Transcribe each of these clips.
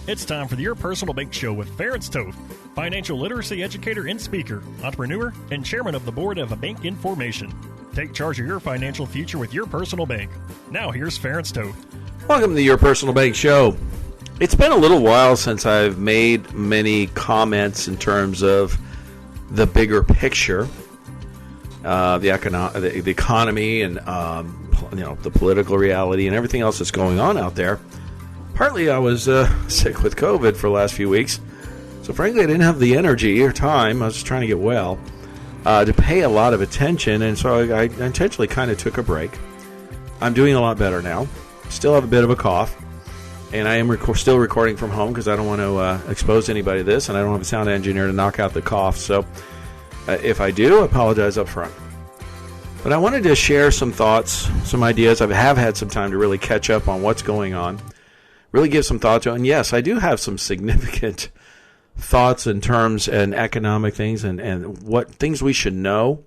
It's time for the Your Personal Bank Show with Ferenc Toth, financial literacy educator and speaker, entrepreneur, and chairman of the board of Bank Information. Take charge of your financial future with Your Personal Bank. Now here's Ferenc Toth. Welcome to the Your Personal Bank Show. It's been a little while since I've made many comments in terms of the bigger picture, the economy, and the political reality and everything else that's going on out there. Partly I was sick with COVID for the last few weeks, so frankly I didn't have the energy or time. I was just trying to get well to pay a lot of attention, and so I intentionally kind of took a break. I'm doing a lot better now. Still have a bit of a cough, and I am still recording from home because I don't want to expose anybody to this, and I don't have a sound engineer to knock out the cough. So if I do, I apologize up front. But I wanted to share some thoughts, some ideas. I have had some time to really catch up on what's going on. Really give some thought to it. And yes, I do have some significant thoughts in terms and economic things and what things we should know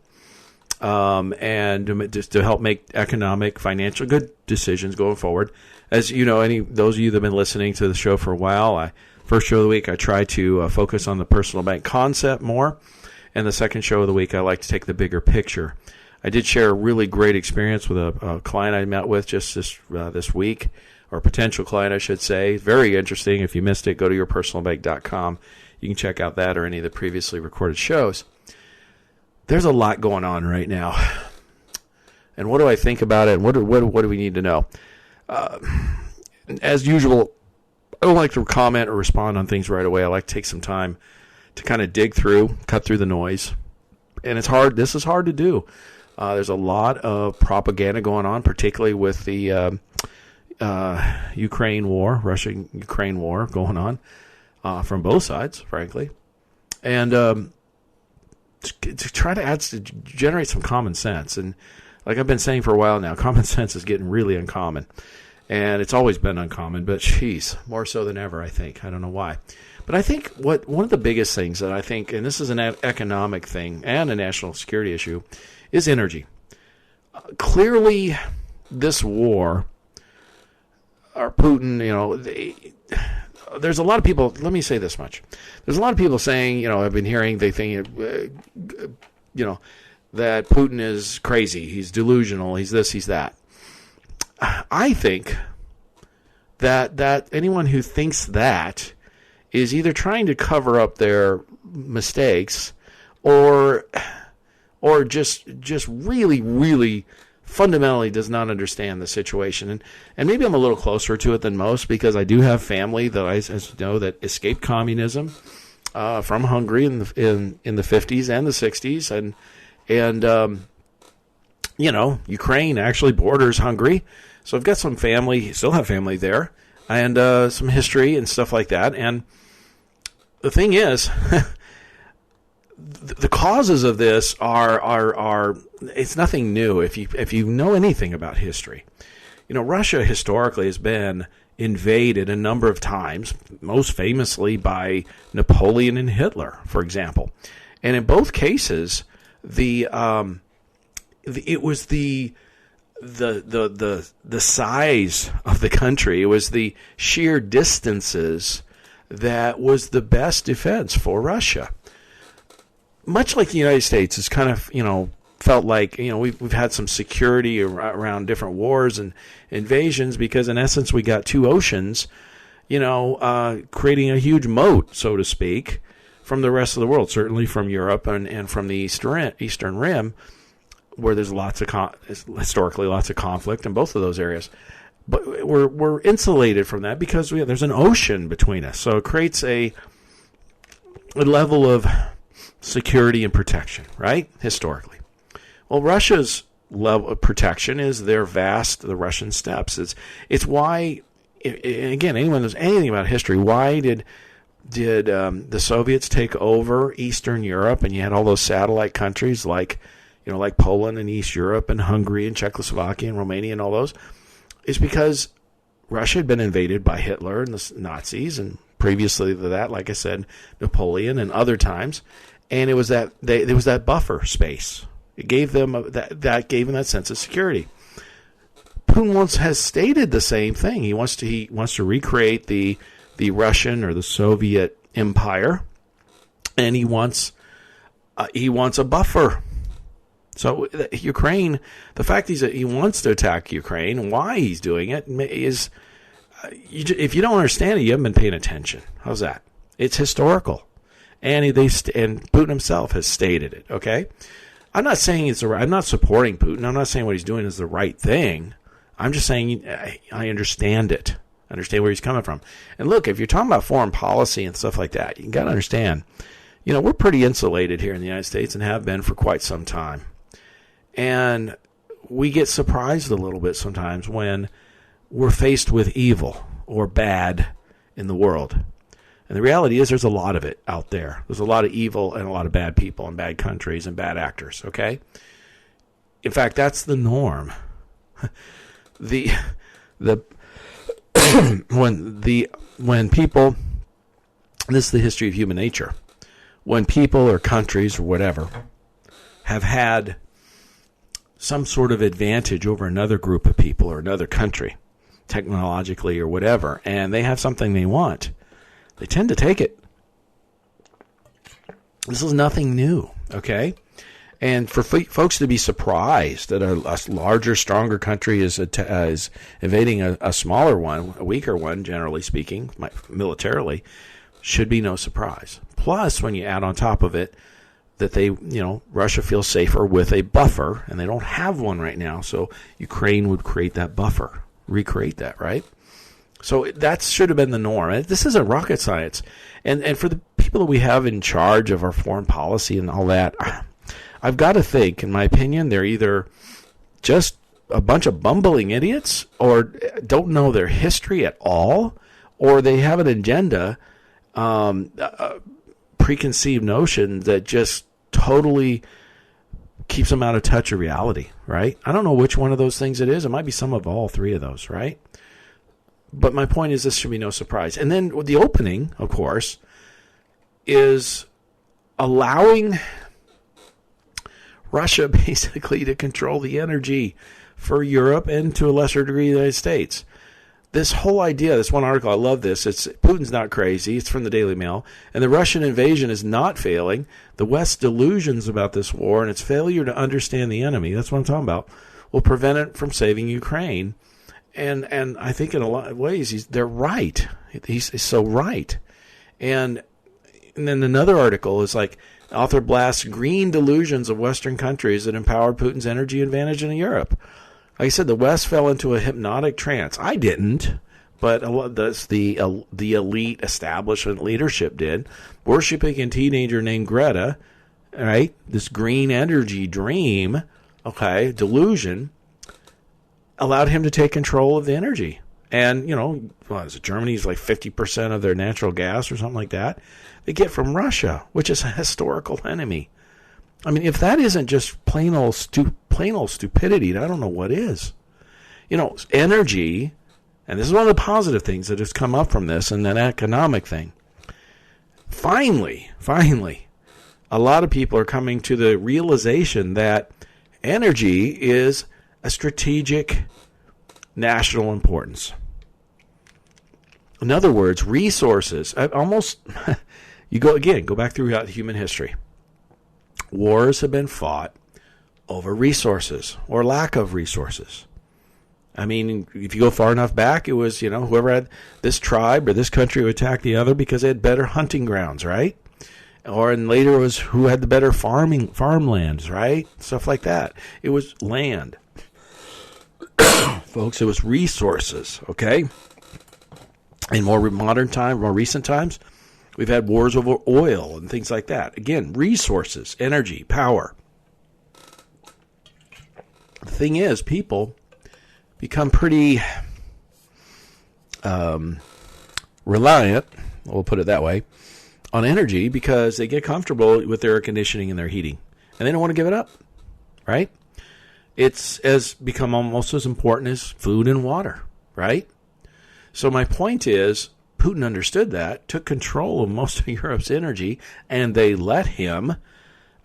and just to help make economic, financial good decisions going forward. As you know, those of you that have been listening to the show for a while, first show of the week I try to focus on the personal bank concept more. And the second show of the week I like to take the bigger picture. I did share a really great experience with a client I met with just this week. Or potential client, I should say. Very interesting. If you missed it, go to yourpersonalbank.com. You can check out that or any of the previously recorded shows. There's a lot going on right now. And what do I think about it? And what do we need to know? As usual, I don't like to comment or respond on things right away. I like to take some time to kind of dig through, cut through the noise. And it's hard. This is hard to do. There's a lot of propaganda going on, particularly with the Ukraine war, Russia-Ukraine war going on from both sides, frankly. And to try to generate some common sense. And like I've been saying for a while now, common sense is getting really uncommon. And it's always been uncommon, but geez, more so than ever, I think. I don't know why. But I think one of the biggest things that I think, and this is an economic thing and a national security issue, is energy. Clearly, this war, or Putin, there's a lot of people, let me say this much. There's a lot of people saying, I've been hearing, they think, that Putin is crazy, he's delusional, he's this, he's that. I think that anyone who thinks that is either trying to cover up their mistakes or just really, really fundamentally does not understand the situation. And maybe I'm a little closer to it than most because I do have family that I know that escaped communism from Hungary in the 50s and the 60s. And Ukraine actually borders Hungary. So I've got some family, still have family there, and some history and stuff like that. And the thing is, the causes of this are it's nothing new. If you know anything about history, Russia historically has been invaded a number of times, most famously by Napoleon and Hitler, for example. And in both cases, it was the size of the country, it was the sheer distances that was the best defense for Russia. Much like the United States, it's kind of, felt like, we've had some security around different wars and invasions because, in essence, we got two oceans, creating a huge moat, so to speak, from the rest of the world, certainly from Europe and from the Eastern Rim, where there's historically lots of conflict in both of those areas. But we're insulated from that because there's an ocean between us. So it creates a level of security and protection, right? Historically. Well, Russia's level of protection is the Russian steppes. It's why, and again, anyone knows anything about history, why did the Soviets take over Eastern Europe and you had all those satellite countries like Poland and East Europe and Hungary and Czechoslovakia and Romania and all those? It's because Russia had been invaded by Hitler and the Nazis, and previously to that, like I said, Napoleon and other times. And it was that there was that buffer space. It gave them that gave them that sense of security. Putin has stated the same thing. He wants to recreate the the Russian or the Soviet Empire, and he wants a buffer. So Ukraine, the fact he wants to attack Ukraine, why he's doing it is, if you don't understand it, you haven't been paying attention. How's that? It's historical, and and Putin himself has stated it. Okay, I'm not saying I'm not supporting Putin. I'm not saying what he's doing is the right thing. I'm just saying I understand it. I understand where he's coming from. And look, if you're talking about foreign policy and stuff like that, you got to understand, we're pretty insulated here in the United States and have been for quite some time. And we get surprised a little bit sometimes when we're faced with evil or bad in the world. And the reality is there's a lot of it out there. There's a lot of evil and a lot of bad people and bad countries and bad actors, okay? In fact, that's the norm. When people, this is the history of human nature, when people or countries or whatever have had some sort of advantage over another group of people or another country, technologically or whatever, and they have something they want, they tend to take it. This is nothing new, okay? And for folks to be surprised that a larger, stronger country is invading a smaller one, a weaker one, generally speaking, militarily, should be no surprise. Plus, when you add on top of it that Russia feels safer with a buffer, and they don't have one right now, so Ukraine would create that buffer, recreate that, right? So that should have been the norm. This isn't rocket science. And for the people that we have in charge of our foreign policy and all that, I've got to think, in my opinion, they're either just a bunch of bumbling idiots or don't know their history at all, or they have an agenda, preconceived notion that just totally keeps them out of touch of reality, right? I don't know which one of those things it is. It might be some of all three of those, right? But my point is this should be no surprise. And then the opening, of course, is allowing Russia basically to control the energy for Europe and to a lesser degree the United States. This whole idea, this one article, I love this. Putin's not crazy. It's from the Daily Mail. And the Russian invasion is not failing. The West's delusions about this war and its failure to understand the enemy, that's what I'm talking about, will prevent it from saving Ukraine. And I think in a lot of ways they're right. He's so right. And then another article is like, author blasts green delusions of Western countries that empowered Putin's energy advantage in Europe. Like I said, the West fell into a hypnotic trance. I didn't, but the elite establishment leadership did, worshiping a teenager named Greta, right? This green energy dream, okay, delusion, allowed him to take control of the energy. And, Germany's like 50% of their natural gas or something like that they get from Russia, which is a historical enemy. I mean, if that isn't just plain old stupidity, I don't know what is. Energy, and this is one of the positive things that has come up from this, and an economic thing. Finally, a lot of people are coming to the realization that energy is a strategic national importance. In other words, resources, go back throughout human history. Wars have been fought over resources or lack of resources. I mean, if you go far enough back, it was, whoever had this tribe or this country would attack the other because they had better hunting grounds, right? And later it was who had the better farmlands, right? Stuff like that. It was land. Folks, it was resources, okay? In more modern time, more recent times, we've had wars over oil and things like that. Again, resources, energy, power. The thing is, people become pretty reliant, we'll put it that way, on energy because they get comfortable with their air conditioning and their heating. And they don't want to give it up, right? It's become almost as important as food and water, right? So my point is, Putin understood that, took control of most of Europe's energy, and they let him,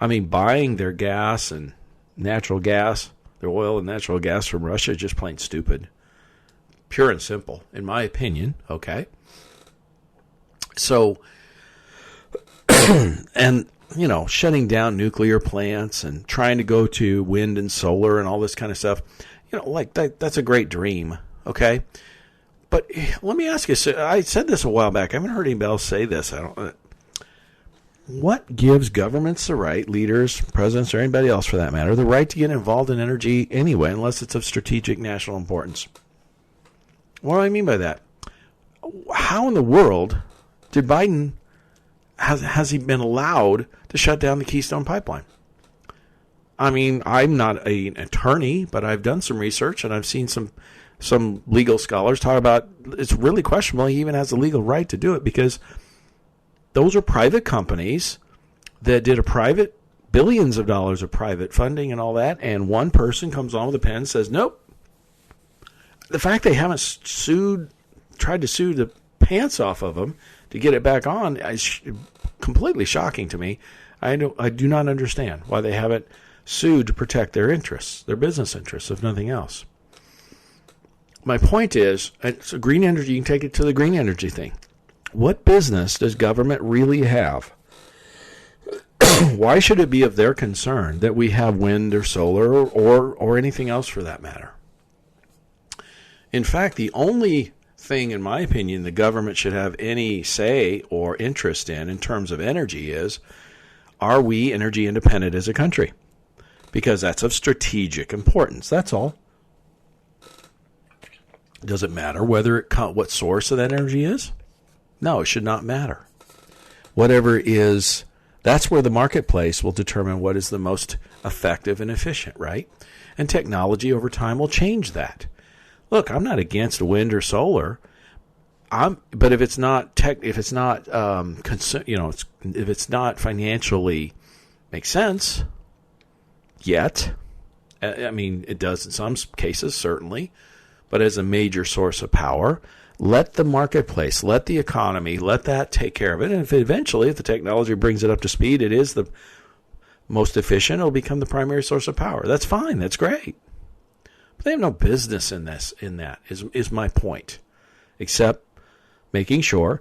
buying their gas and natural gas, their oil and natural gas from Russia is just plain stupid. Pure and simple, in my opinion, okay? So, and, shutting down nuclear plants and trying to go to wind and solar and all this kind of stuff, like that's a great dream, okay? But let me ask you, I said this a while back. I haven't heard anybody else say this. What gives governments the right, leaders, presidents, or anybody else for that matter, the right to get involved in energy anyway, unless it's of strategic national importance? What do I mean by that? How in the world did Biden, has he been allowed to shut down the Keystone Pipeline? I mean, I'm not an attorney, but I've done some research, and I've seen some legal scholars talk about it's really questionable he even has the legal right to do it, because those are private companies that did billions of dollars of private funding and all that, and one person comes on with a pen and says, nope. The fact they haven't tried to sue the pants off of them to get it back on is completely shocking to me. I do not understand why they haven't sued to protect their interests, their business interests, if nothing else. My point is, it's green energy. You can take it to the green energy thing. What business does government really have? Why should it be of their concern that we have wind or solar or anything else for that matter? In fact, the only thing, in my opinion, the government should have any say or interest in terms of energy is, are we energy independent as a country? Because that's of strategic importance. That's all. Does it matter what source of that energy is? No, it should not matter. Whatever is, that's where the marketplace will determine what is the most effective and efficient, right? And technology over time will change that. Look, I'm not against wind or solar. But if it's not if it's not financially make sense yet, I mean, it does in some cases certainly, but as a major source of power, let the marketplace, let the economy, let that take care of it. And if the technology brings it up to speed, it is the most efficient, it'll become the primary source of power. That's fine. That's great. But they have no business in that is my point, except making sure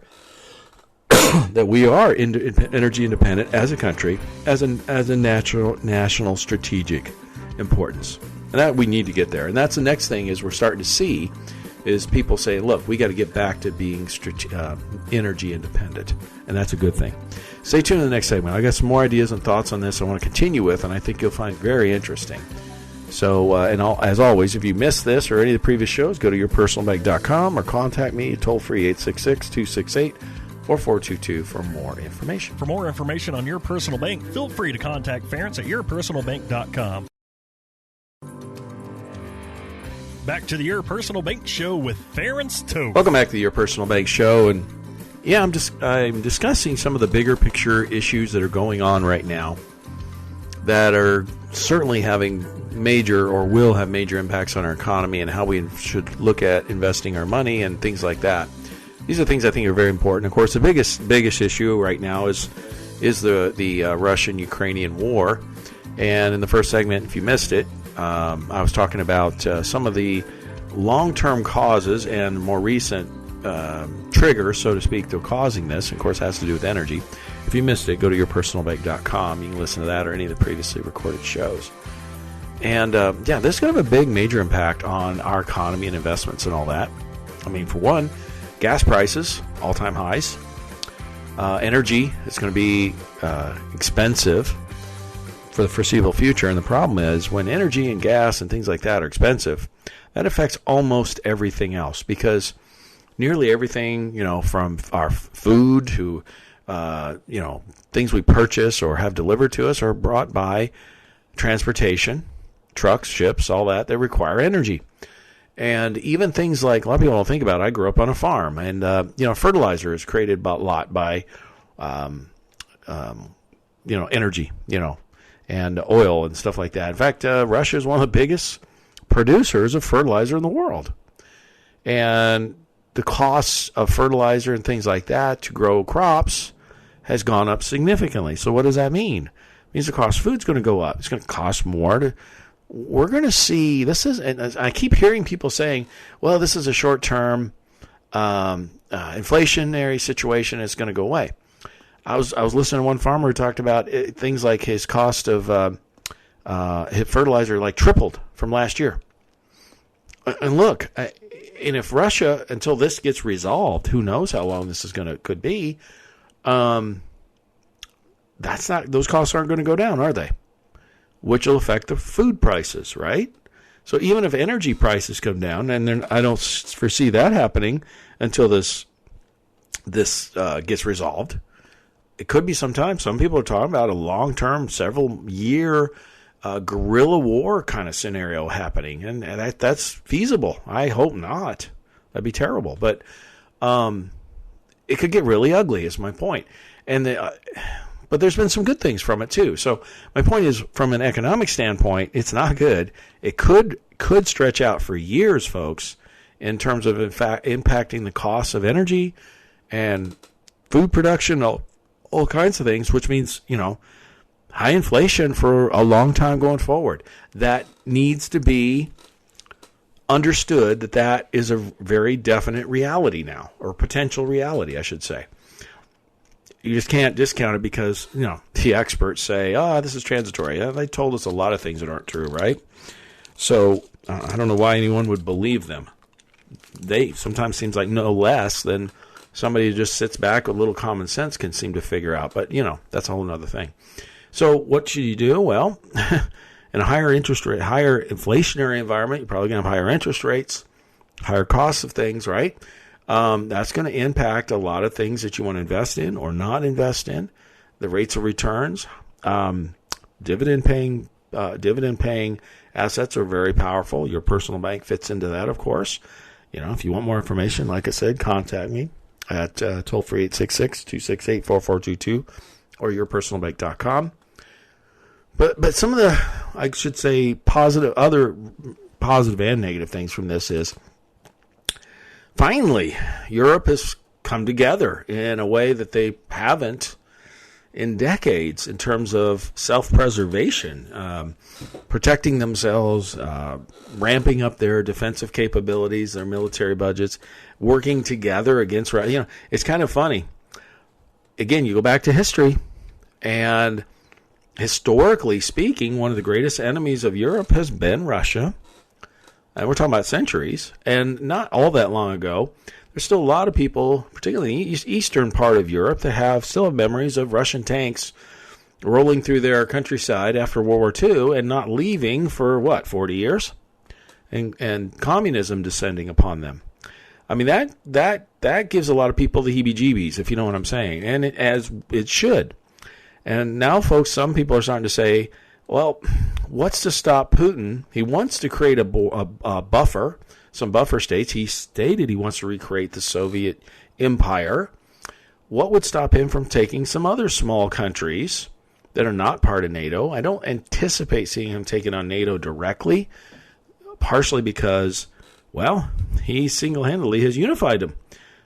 that we are energy independent as a country, as a national strategic importance. And that we need to get there. And that's the next thing is we're starting to see is people say, look, we got to get back to being energy independent. And that's a good thing. Stay tuned to the next segment. I got some more ideas and thoughts on this I want to continue with, and I think you'll find very interesting. So, as always, if you missed this or any of the previous shows, go to yourpersonalbank.com or contact me toll-free 866-268-4422 for more information. For more information on Your Personal Bank, feel free to contact Ference at yourpersonalbank.com. Back to the Your Personal Bank Show with Ference Toth. Welcome back to the Your Personal Bank Show. And yeah, I'm discussing some of the bigger picture issues that are going on right now that are certainly having major or will have major impacts on our economy and how we should look at investing our money and things like that. These are things I think are very important. Of course, the biggest issue right now is the Russian-Ukrainian war. And in the first segment, if you missed it, I was talking about some of the long-term causes and more recent triggers, so to speak, to causing this. Of course, it has to do with energy. If you missed it, go to yourpersonalbank.com. You can listen to that or any of the previously recorded shows. And, this is going to have a big, major impact on our economy and investments and all that. I mean, for one, gas prices, all-time highs. Energy is going to be expensive for the foreseeable future. And the problem is when energy and gas and things like that are expensive, that affects almost everything else, because nearly everything, from our food to, things we purchase or have delivered to us are brought by transportation, trucks, ships, all that require energy. And even things like, a lot of people don't think about it. I grew up on a farm, and, fertilizer is created a lot by, energy, and oil and stuff like that. In fact, Russia is one of the biggest producers of fertilizer in the world. And the costs of fertilizer and things like that to grow crops has gone up significantly. So what does that mean? It means the cost of food is going to go up. It's going to cost more. We're going to see, and I keep hearing people saying, well, this is a short-term inflationary situation is going to go away. I was listening to one farmer who talked about things like his cost of his fertilizer like tripled from last year. And look, and if Russia, until this gets resolved, who knows how long this could be, those costs aren't going to go down, are they? Which will affect the food prices, right? So even if energy prices come down, and I don't foresee that happening until this gets resolved, it could be some time. Some people are talking about a long-term, several-year guerrilla war kind of scenario happening, and that's feasible. I hope not. That'd be terrible. But it could get really ugly, is my point. But there's been some good things from it, too. So my point is, from an economic standpoint, it's not good. It could stretch out for years, folks, in terms of, in fact, impacting the costs of energy and food production, all kinds of things, which means, high inflation for a long time going forward. That needs to be understood that is a very definite reality now, or potential reality, I should say. You just can't discount it because, the experts say, this is transitory. They told us a lot of things that aren't true, right? So I don't know why anyone would believe them. They sometimes seems like no less than somebody who just sits back with a little common sense can seem to figure out. But, that's a whole other thing. So what should you do? Well, in a higher interest rate, higher inflationary environment, you're probably going to have higher interest rates, higher costs of things, right? That's going to impact a lot of things that you want to invest in or not invest in. The rates of returns, dividend paying assets are very powerful. Your personal bank fits into that, of course. If you want more information, like I said, contact me at toll-free 866-268-4422 or yourpersonalbank.com. But some of the, I should say, other positive and negative things from this is, finally, Europe has come together in a way that they haven't in decades in terms of self-preservation, protecting themselves, ramping up their defensive capabilities, their military budgets, working together against, it's kind of funny. Again, you go back to history, and historically speaking, one of the greatest enemies of Europe has been Russia. And we're talking about centuries, and not all that long ago, there's still a lot of people, particularly in the eastern part of Europe, that still have memories of Russian tanks rolling through their countryside after World War II and not leaving for, 40 years? And communism descending upon them. I mean, that gives a lot of people the heebie-jeebies, if you know what I'm saying, and as it should. And now, folks, some people are starting to say, well, what's to stop Putin? He wants to create a buffer, some buffer states. He stated he wants to recreate the Soviet empire. What would stop him from taking some other small countries that are not part of NATO? I don't anticipate seeing him taking on NATO directly, partially because, he single-handedly has unified them.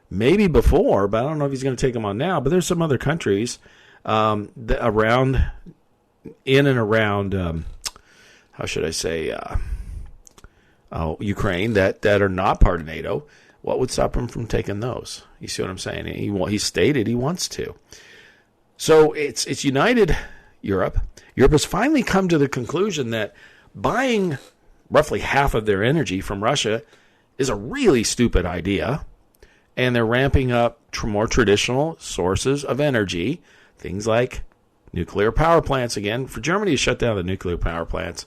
Maybe before, but I don't know if he's going to take them on now. But there's some other countries in and around, Ukraine that are not part of NATO. What would stop him from taking those? You see what I'm saying? He stated he wants to. So it's united Europe. Europe has finally come to the conclusion that buying roughly half of their energy from Russia is a really stupid idea. And they're ramping up more traditional sources of energy, things like nuclear power plants again. For Germany to shut down the nuclear power plants,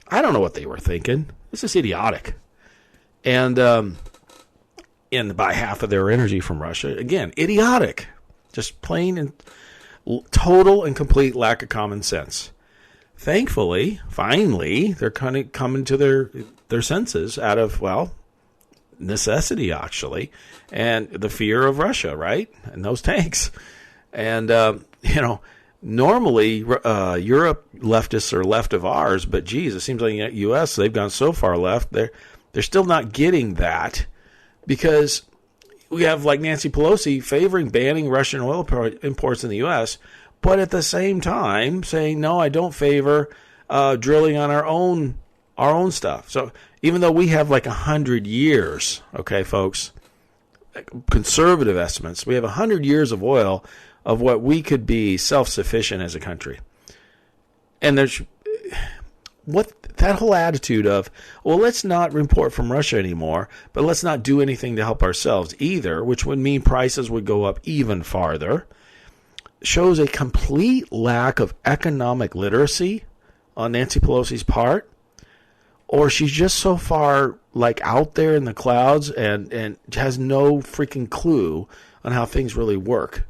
I don't know what they were thinking. This is idiotic. And buy half of their energy from Russia, again, idiotic. Just plain and total and complete lack of common sense. Thankfully, finally, they're kind of coming to their senses out of, necessity, actually, and the fear of Russia, right? And those tanks. And, normally, Europe leftists are left of ours, but geez, it seems like the U.S., they've gone so far left, they're still not getting that, because we have like Nancy Pelosi favoring banning Russian oil imports in the U.S., but at the same time saying, no, I don't favor drilling on our own stuff. So even though we have like 100 years, okay, folks, conservative estimates, we have 100 years of oil of what we could be self-sufficient as a country. And there's that whole attitude of, well, let's not import from Russia anymore, but let's not do anything to help ourselves either, which would mean prices would go up even farther, shows a complete lack of economic literacy on Nancy Pelosi's part. Or she's just so far out there in the clouds and has no freaking clue on how things really work.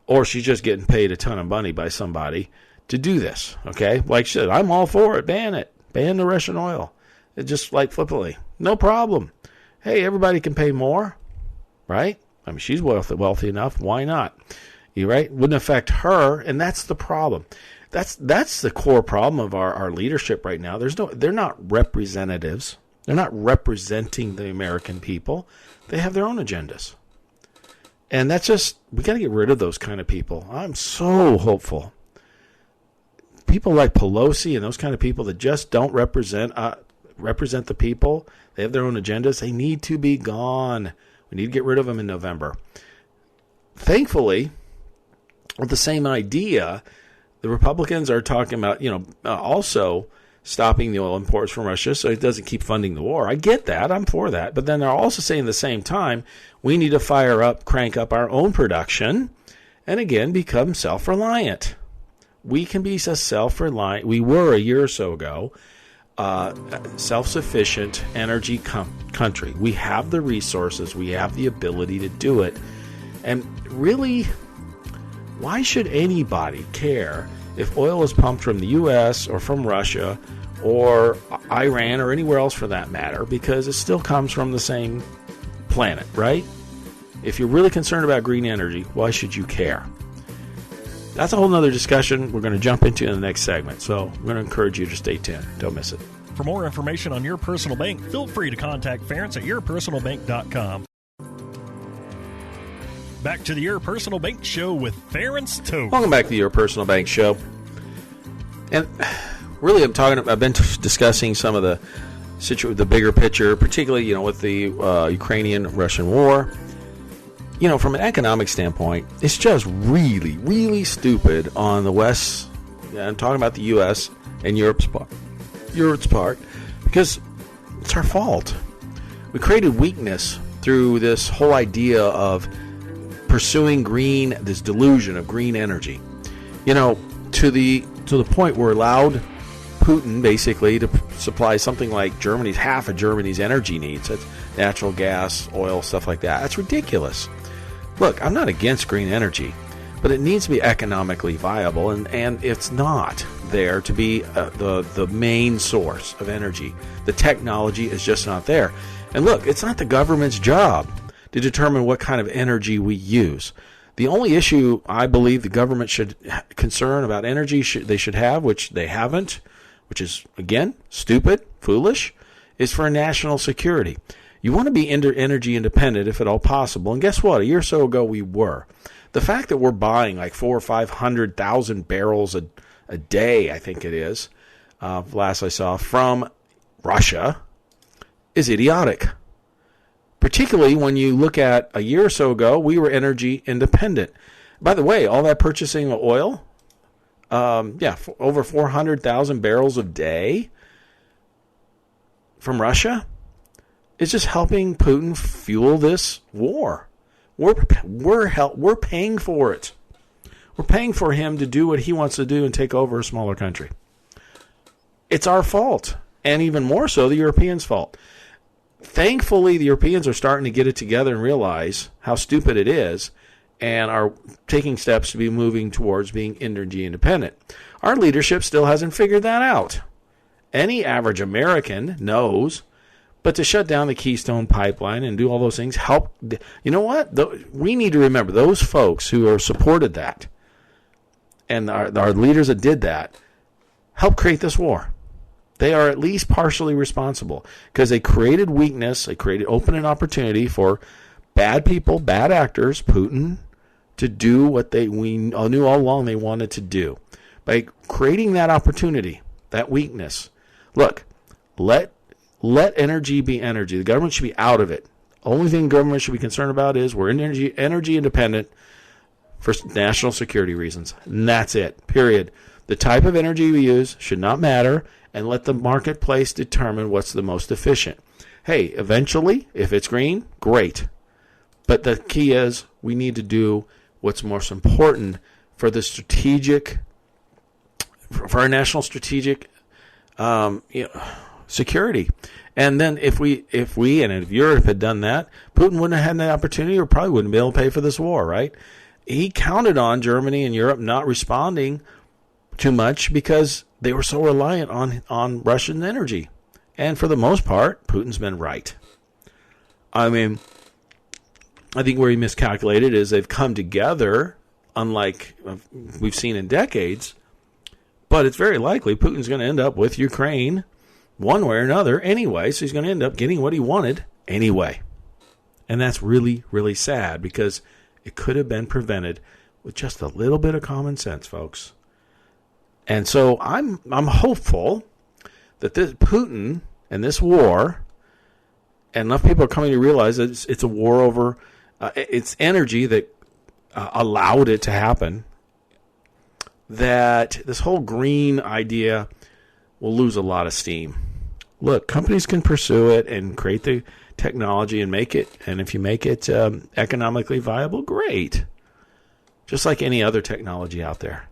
Or she's just getting paid a ton of money by somebody to do this, okay? Like she said, I'm all for it. Ban it. Ban the Russian oil. It's just flippantly. No problem. Hey, everybody can pay more, right? I mean, she's wealthy enough. Why not? You right? Wouldn't affect her, and that's the problem. That's the core problem of our leadership right now. They're not representatives. They're not representing the American people. They have their own agendas. And that's we got to get rid of those kind of people. I'm so hopeful. People like Pelosi and those kind of people that just don't represent the people. They have their own agendas. They need to be gone. We need to get rid of them in November. Thankfully, with the same idea, the Republicans are talking about, also stopping the oil imports from Russia so it doesn't keep funding the war. I get that. I'm for that. But then they're also saying at the same time, we need to crank up our own production and, again, become self-reliant. We can be self-reliant. We were a year or so ago self-sufficient energy country. We have the resources. We have the ability to do it. And really, why should anybody care if oil is pumped from the U.S. or from Russia or Iran or anywhere else for that matter? Because it still comes from the same planet, right? If you're really concerned about green energy, why should you care? That's a whole nother discussion we're going to jump into in the next segment. So I'm going to encourage you to stay tuned. Don't miss it. For more information on Your Personal Bank, feel free to contact Ference at yourpersonalbank.com. Back to the Your Personal Bank Show with Ference Toth. Welcome back to the Your Personal Bank Show. And really, I've been discussing some of the bigger picture, particularly, with the Ukrainian-Russian war. From an economic standpoint, it's just really, really stupid on the West. I'm talking about the U.S. and Europe's part, because it's our fault. We created weakness through this whole idea of pursuing this delusion of green energy, to the point where allowed Putin basically to supply something like half of Germany's energy needs. That's natural gas, oil, stuff like that. That's ridiculous. Look, I'm not against green energy, but it needs to be economically viable, and it's not there to be the main source of energy. The technology is just not there. And look, it's not the government's job to determine what kind of energy we use. The only issue I believe the government should concern about energy they should have, which they haven't, which is, again, stupid, foolish, is for national security. You want to be energy independent if at all possible. And guess what? A year or so ago, we were. The fact that we're buying like 400,000 or 500,000 barrels a day, I think it is, last I saw, from Russia is idiotic. Particularly when you look at a year or so ago, we were energy independent. By the way, all that purchasing of oil, over 400,000 barrels a day from Russia, is just helping Putin fuel this war. We're paying for it. We're paying for him to do what he wants to do and take over a smaller country. It's our fault, and even more so, the Europeans' fault. Thankfully, the Europeans are starting to get it together and realize how stupid it is and are taking steps to be moving towards being energy independent. Our leadership still hasn't figured that out. Any average American knows, but to shut down the Keystone Pipeline and do all those things help. You know what? We need to remember those folks who have supported that and our leaders that did that helped create this war. They are at least partially responsible because they created weakness. They created open opportunity for bad people, bad actors, Putin, to do what we knew all along they wanted to do. By creating that opportunity, that weakness, look, let energy be energy. The government should be out of it. Only thing government should be concerned about is we're energy independent for national security reasons. And that's it, period. The type of energy we use should not matter, and let the marketplace determine what's the most efficient. Hey, eventually, if it's green, great. But the key is we need to do what's most important for the strategic, for our national strategic security. And then if Europe had done that, Putin wouldn't have had the opportunity, or probably wouldn't be able to pay for this war, right? He counted on Germany and Europe not responding too much because they were so reliant on Russian energy. And for the most part, Putin's been right. I mean, I think where he miscalculated is they've come together, unlike we've seen in decades. But it's very likely Putin's going to end up with Ukraine one way or another anyway. So he's going to end up getting what he wanted anyway. And that's really, really sad because it could have been prevented with just a little bit of common sense, folks. And so I'm hopeful that this Putin and this war, and enough people are coming to realize that it's a war over it's energy that allowed it to happen, that this whole green idea will lose a lot of steam. Look, companies can pursue it and create the technology and make it, and if you make it economically viable, great. Just like any other technology out there.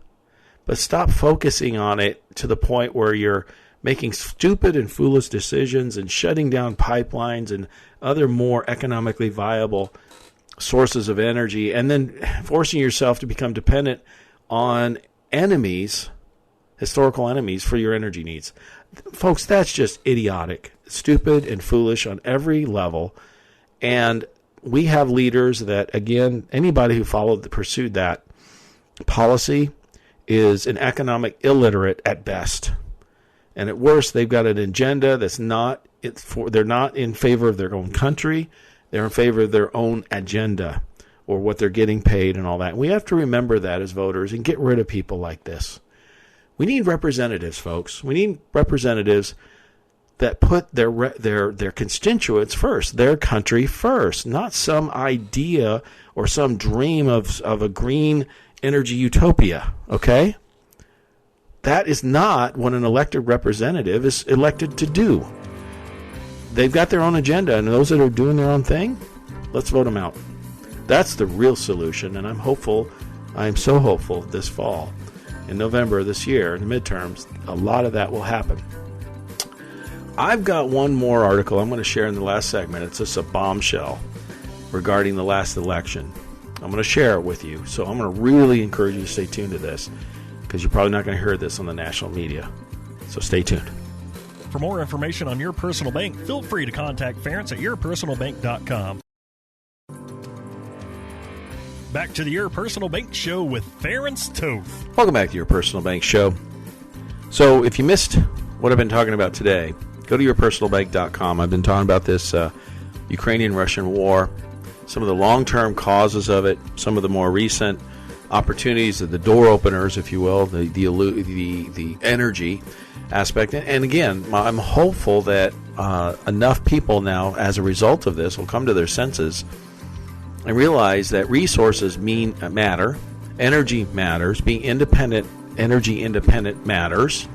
But stop focusing on it to the point where you're making stupid and foolish decisions and shutting down pipelines and other more economically viable sources of energy, and then forcing yourself to become dependent on enemies, historical enemies, for your energy needs. Folks, that's just idiotic, stupid, and foolish on every level. And we have leaders that, again, anybody who pursued that policy is an economic illiterate at best. And at worst, they've got an agenda that's they're not in favor of their own country. They're in favor of their own agenda or what they're getting paid and all that. And we have to remember that as voters and get rid of people like this. We need representatives, folks. We need representatives that put their constituents first, their country first, not some idea or some dream of a green energy utopia, okay? That is not what an elected representative is elected to do. They've got their own agenda, and those that are doing their own thing, let's vote them out. That's the real solution, and I'm so hopeful this fall, in November this year, in the midterms, a lot of that will happen. I've got one more article I'm going to share in the last segment. It's just a bombshell regarding the last election. I'm going to share it with you, so I'm going to really encourage you to stay tuned to this, because you're probably not going to hear this on the national media. So stay tuned. For more information on Your Personal Bank, feel free to contact Ference at yourpersonalbank.com. Back to the Your Personal Bank Show with Ference Toth. Welcome back to Your Personal Bank Show. So if you missed what I've been talking about today, go to yourpersonalbank.com. I've been talking about this Ukrainian-Russian war, some of the long-term causes of it, some of the more recent opportunities, the door openers, if you will, the energy aspect. And again, I'm hopeful that enough people now, as a result of this, will come to their senses and realize that resources matter, energy matters, being energy independent matters.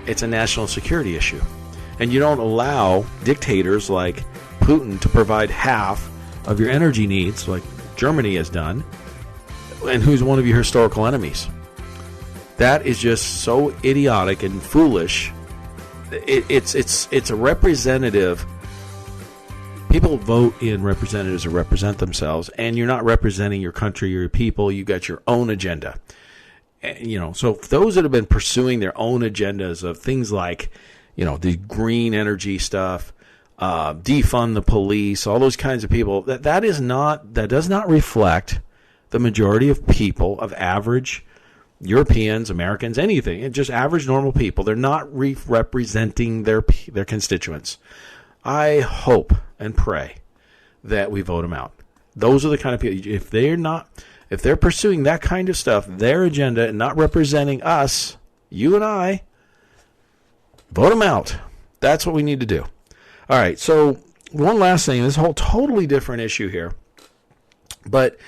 It's a national security issue. And you don't allow dictators like Putin to provide half of your energy needs, like Germany has done, and who's one of your historical enemies. That is just so idiotic and foolish. It's a representative. People vote in representatives to represent themselves, and you're not representing your country or your people. You got your own agenda. And, so those that have been pursuing their own agendas of things like, the green energy stuff, defund the police, all those kinds of people, that does not reflect the majority of people, of average Europeans, Americans, anything, just average normal people. They're not representing their constituents. I hope and pray that we vote them out. Those are the kind of people, if they're pursuing that kind of stuff, their agenda, and not representing us, you and I, vote them out. That's what we need to do. All right, so one last thing, this whole totally different issue here, but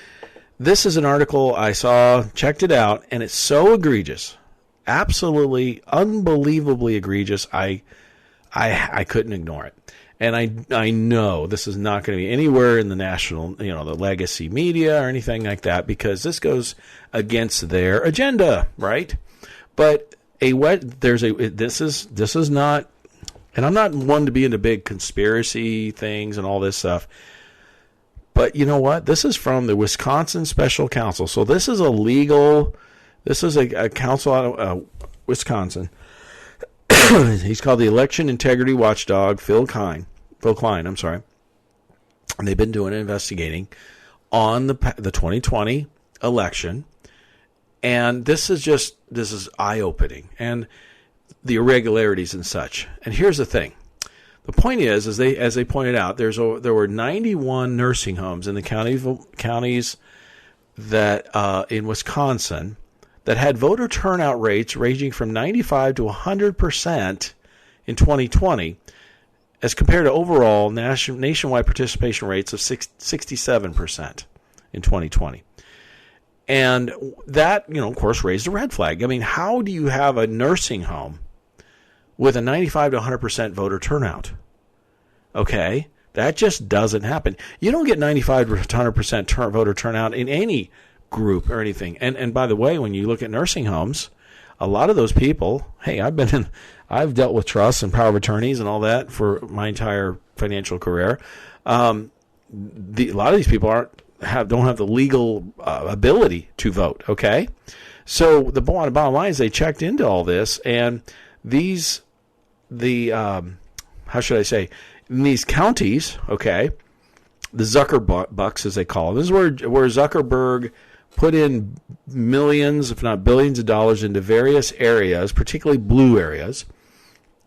this is an article I saw, checked it out, and it's so egregious, absolutely unbelievably egregious. I couldn't ignore it. And I know this is not going to be anywhere in the national, the legacy media or anything like that, because this goes against their agenda, right? But this is not, and I'm not one to be into big conspiracy things and all this stuff. But you know what? This is from the Wisconsin Special Counsel. So this is a counsel out of Wisconsin. He's called the Election Integrity Watchdog, Phil Klein. And they've been doing investigating on the 2020 election. And this is eye-opening. And the irregularities and such. And here's the thing. The point is, as they pointed out, there were 91 nursing homes in the counties that in Wisconsin that had voter turnout rates ranging from 95 to 100% in 2020, as compared to overall nationwide participation rates of 67% in 2020. And that, of course, raised a red flag. I mean, how do you have a nursing home with a 95 to 100% voter turnout? Okay, that just doesn't happen. You don't get 95 to 100% voter turnout in any group or anything. And by the way, when you look at nursing homes, a lot of those people, hey, I've dealt with trusts and power of attorneys and all that for my entire financial career. A lot of these people don't have the legal ability to vote. Okay, so the bottom line is they checked into all this, and how should I say, in these counties, okay, the Zuckerbucks, as they call them, this is where Zuckerberg put in millions, if not billions of dollars into various areas, particularly blue areas,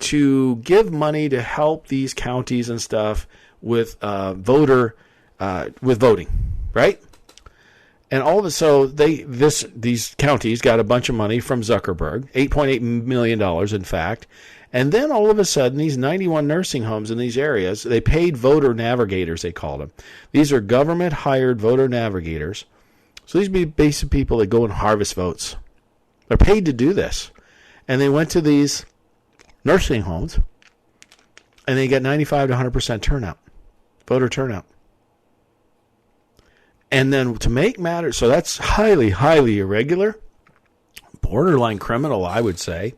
to give money to help these counties and stuff with voting, right? And these counties got a bunch of money from Zuckerberg, $8.8 million, in fact. And then all of a sudden, these 91 nursing homes in these areas, they paid voter navigators, they called them. These are government-hired voter navigators. So these be basic people that go and harvest votes. They're paid to do this. And they went to these nursing homes, and they got 95 to 100% turnout, voter turnout. And then to make matters, so that's highly, highly irregular, borderline criminal, I would say.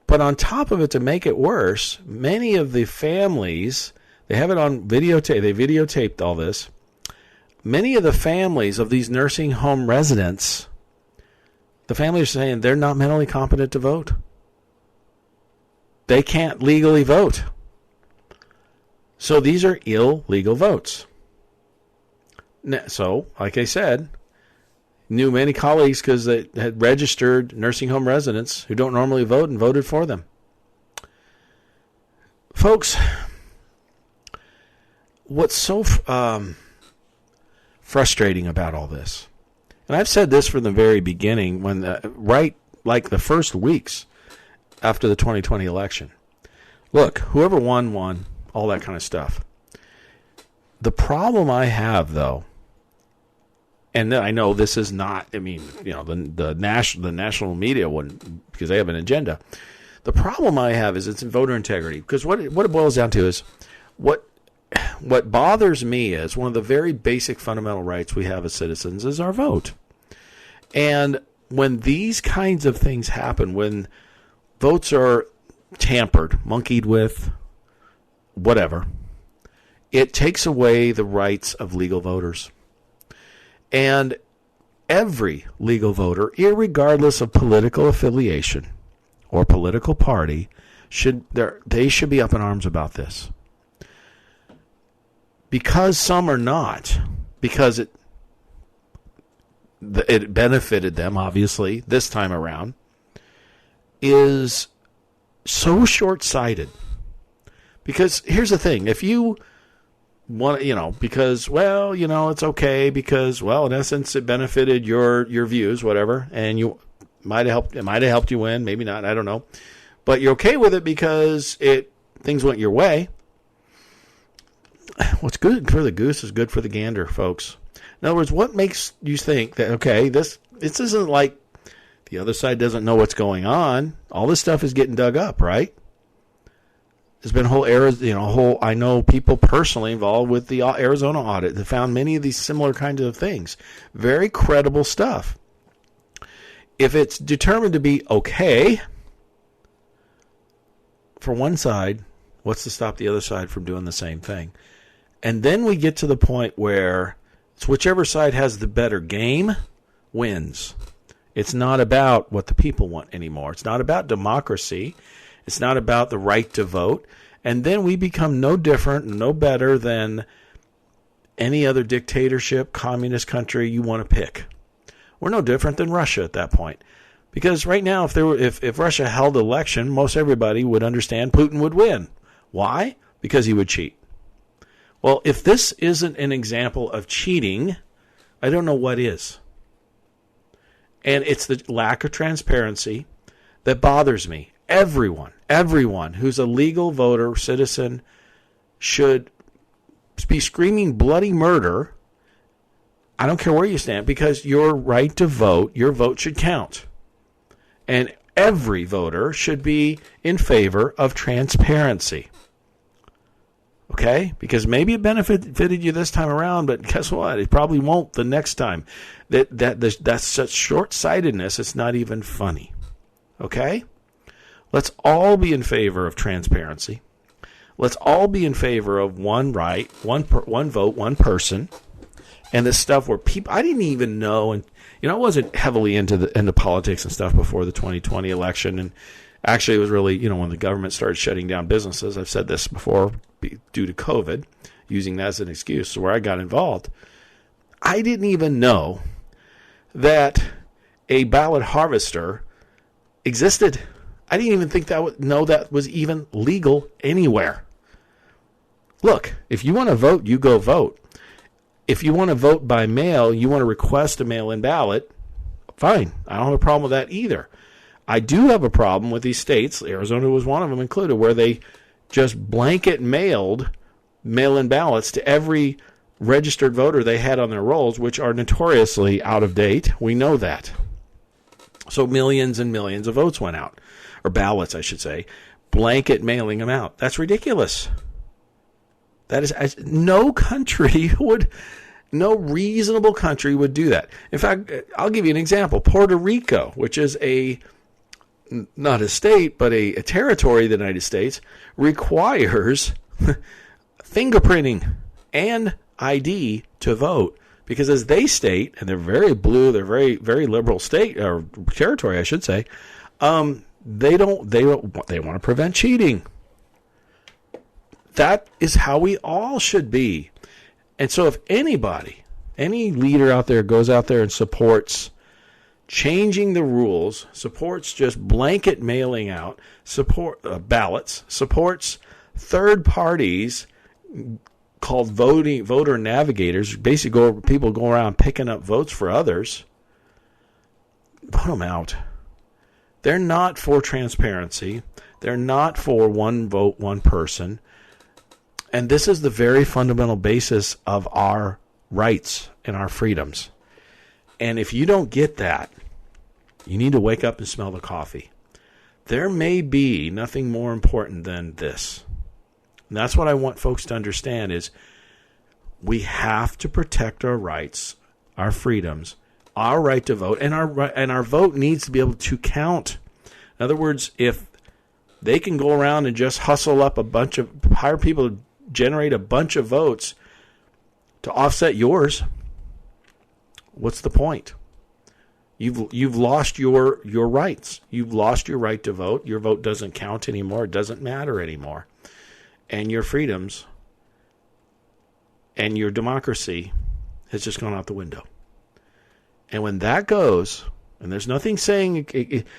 But on top of it, to make it worse, many of the families, they have it on videotape, they videotaped all this. Many of the families of these nursing home residents, the families are saying they're not mentally competent to vote. They can't legally vote. So these are illegal votes. So, like I said, knew many colleagues because they had registered nursing home residents who don't normally vote and voted for them. Folks, what's so frustrating about all this, and I've said this from the very beginning, when the first weeks after the 2020 election, look, whoever won, all that kind of stuff. The problem I have, though, and I know this is not, the national media wouldn't, because they have an agenda. The problem I have is it's in voter integrity, because what it boils down to is what bothers me is one of the very basic fundamental rights we have as citizens is our vote. And when these kinds of things happen, when votes are tampered, monkeyed with, whatever, it takes away the rights of legal voters. And every legal voter, irregardless of political affiliation or political party, should be up in arms about this. Because some are not, because it benefited them, obviously, this time around, is so short-sighted. Because here's the thing, if you want, because, it's okay because, in essence, it benefited your views, whatever, and it might have helped you win, maybe not, I don't know. But you're okay with it because things went your way. what's good for the goose is good for the gander, folks. In other words, what makes you think that, okay, this isn't like the other side doesn't know what's going on. All this stuff is getting dug up, right? There's been I know people personally involved with the Arizona audit that found many of these similar kinds of things. Very credible stuff. If it's determined to be okay for one side, what's to stop the other side from doing the same thing? And then we get to the point where it's whichever side has the better game wins. It's not about what the people want anymore. It's not about democracy. It's not about the right to vote. And then we become no different, no better than any other dictatorship, communist country you want to pick. We're no different than Russia at that point. Because right now, if Russia held an election, most everybody would understand Putin would win. Why? Because he would cheat. Well, if this isn't an example of cheating, I don't know what is. And it's the lack of transparency that bothers me. Everyone who's a legal voter, citizen, should be screaming bloody murder. I don't care where you stand, because your right to vote, your vote should count. And every voter should be in favor of transparency. Okay? Because maybe it benefited you this time around, but guess what? It probably won't the next time. That's such short-sightedness, it's not even funny. Okay? Let's all be in favor of transparency. Let's all be in favor of one right, one vote, one person. And this stuff where people, I didn't even know, and I wasn't heavily into politics and stuff before the 2020 election. And actually, it was really, when the government started shutting down businesses. I've said this before, due to COVID, using that as an excuse, where I got involved. I didn't even know that a ballot harvester existed. I didn't even think that was even legal anywhere. Look, if you want to vote, you go vote. If you want to vote by mail, you want to request a mail-in ballot, fine. I don't have a problem with that either. I do have a problem with these states, Arizona was one of them included, where they just blanket mailed mail-in ballots to every registered voter they had on their rolls, which are notoriously out of date. We know that. So millions and millions of votes went out, or ballots, I should say, blanket mailing them out. That's ridiculous. That is, no reasonable country would do that. In fact, I'll give you an example. Puerto Rico, which is not a state, but a territory of the United States, requires fingerprinting and ID to vote. Because as they state, and they're very blue, they're very, very liberal state, or territory, I should say, they want to prevent cheating. That is how we all should be. And so if anybody, any leader out there goes out there and supports changing the rules, supports just blanket mailing out, ballots, supports third parties called voter navigators, basically people go around picking up votes for others, put them out. They're not for transparency. They're not for one vote, one person. And this is the very fundamental basis of our rights and our freedoms. And if you don't get that, you need to wake up and smell the coffee. There may be nothing more important than this. And that's what I want folks to understand is we have to protect our rights, our freedoms, our right to vote, and our vote needs to be able to count. In other words, if they can go around and just hustle up hire people to generate a bunch of votes to offset yours, what's the point? You've lost your rights. You've lost your right to vote. Your vote doesn't count anymore. It doesn't matter anymore. And your freedoms and your democracy has just gone out the window. And when that goes, and there's nothing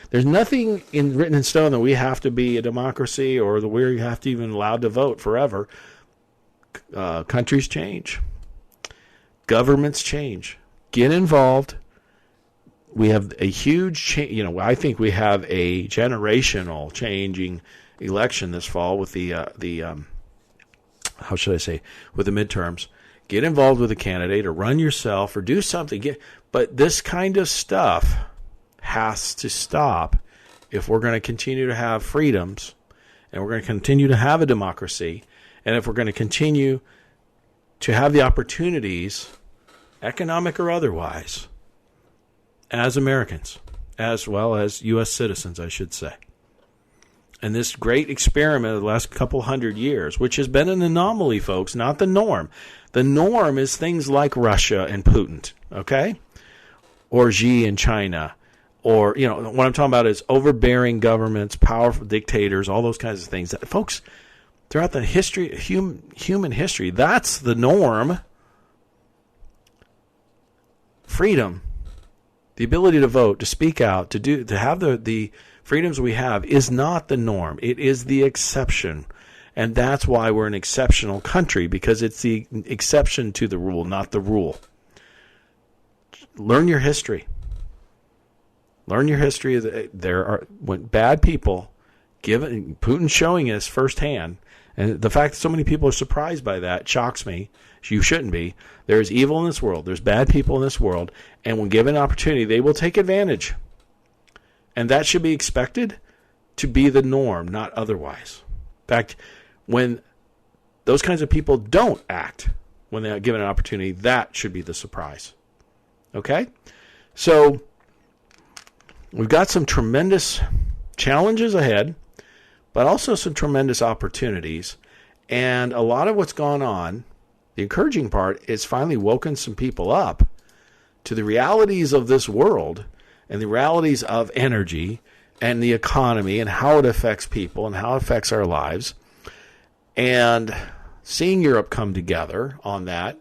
there's nothing written in stone that we have to be a democracy or that we have to even allowed to vote forever. Countries change. Governments change. Get involved. We have a huge change. I think we have a generational changing election this fall with the how should I say, with the midterms. Get involved with a candidate or run yourself or do something. But this kind of stuff has to stop if we're going to continue to have freedoms and we're going to continue to have a democracy and if we're going to continue to have the opportunities, economic or otherwise, as Americans, as well as U.S. citizens, I should say. And this great experiment of the last couple hundred years, which has been an anomaly, folks, not the norm. The norm is things like Russia and Putin, okay? Or Xi in China. Or, what I'm talking about is overbearing governments, powerful dictators, all those kinds of things. Folks, throughout the history, human history, that's the norm. Freedom, the ability to vote, to speak out, to have the freedoms we have is not the norm. It is the exception. And that's why we're an exceptional country, because it's the exception to the rule, not the rule. Learn your history. Learn your history. When bad people, Putin's showing us firsthand, and the fact that so many people are surprised by that shocks me. You shouldn't be. There's evil in this world. There's bad people in this world, and when given an opportunity, they will take advantage. And that should be expected to be the norm, not otherwise. In fact, when those kinds of people don't act when they're given an opportunity, that should be the surprise. Okay? So we've got some tremendous challenges ahead, but also some tremendous opportunities. And a lot of what's gone on, the encouraging part, is finally woken some people up to the realities of this world and the realities of energy and the economy and how it affects people and how it affects our lives. And seeing Europe come together on that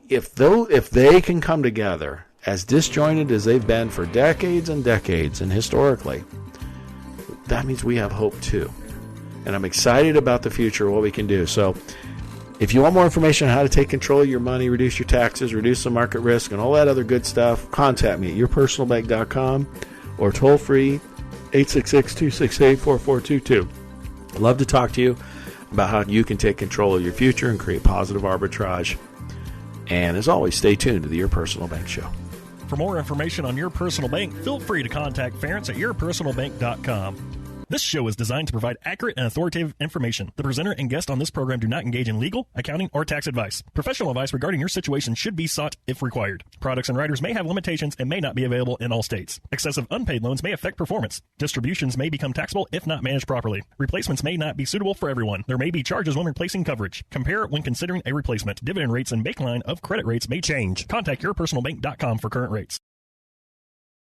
if they can come together as disjointed as they've been for decades and decades and historically, that means we have hope too. And I'm excited about the future, what we can do. So if you want more information on how to take control of your money, reduce your taxes, reduce the market risk, and all that other good stuff, contact me at yourpersonalbank.com or toll free 866-268-4422. I'd love to talk to you about how you can take control of your future and create positive arbitrage. And as always, stay tuned to the Your Personal Bank Show. For more information on Your Personal Bank, feel free to contact Ference at yourpersonalbank.com. This show is designed to provide accurate and authoritative information. The presenter and guest on this program do not engage in legal, accounting, or tax advice. Professional advice regarding your situation should be sought if required. Products and riders may have limitations and may not be available in all states. Excessive unpaid loans may affect performance. Distributions may become taxable if not managed properly. Replacements may not be suitable for everyone. There may be charges when replacing coverage. Compare when considering a replacement. Dividend rates and baseline of credit rates may change. Contact yourpersonalbank.com for current rates.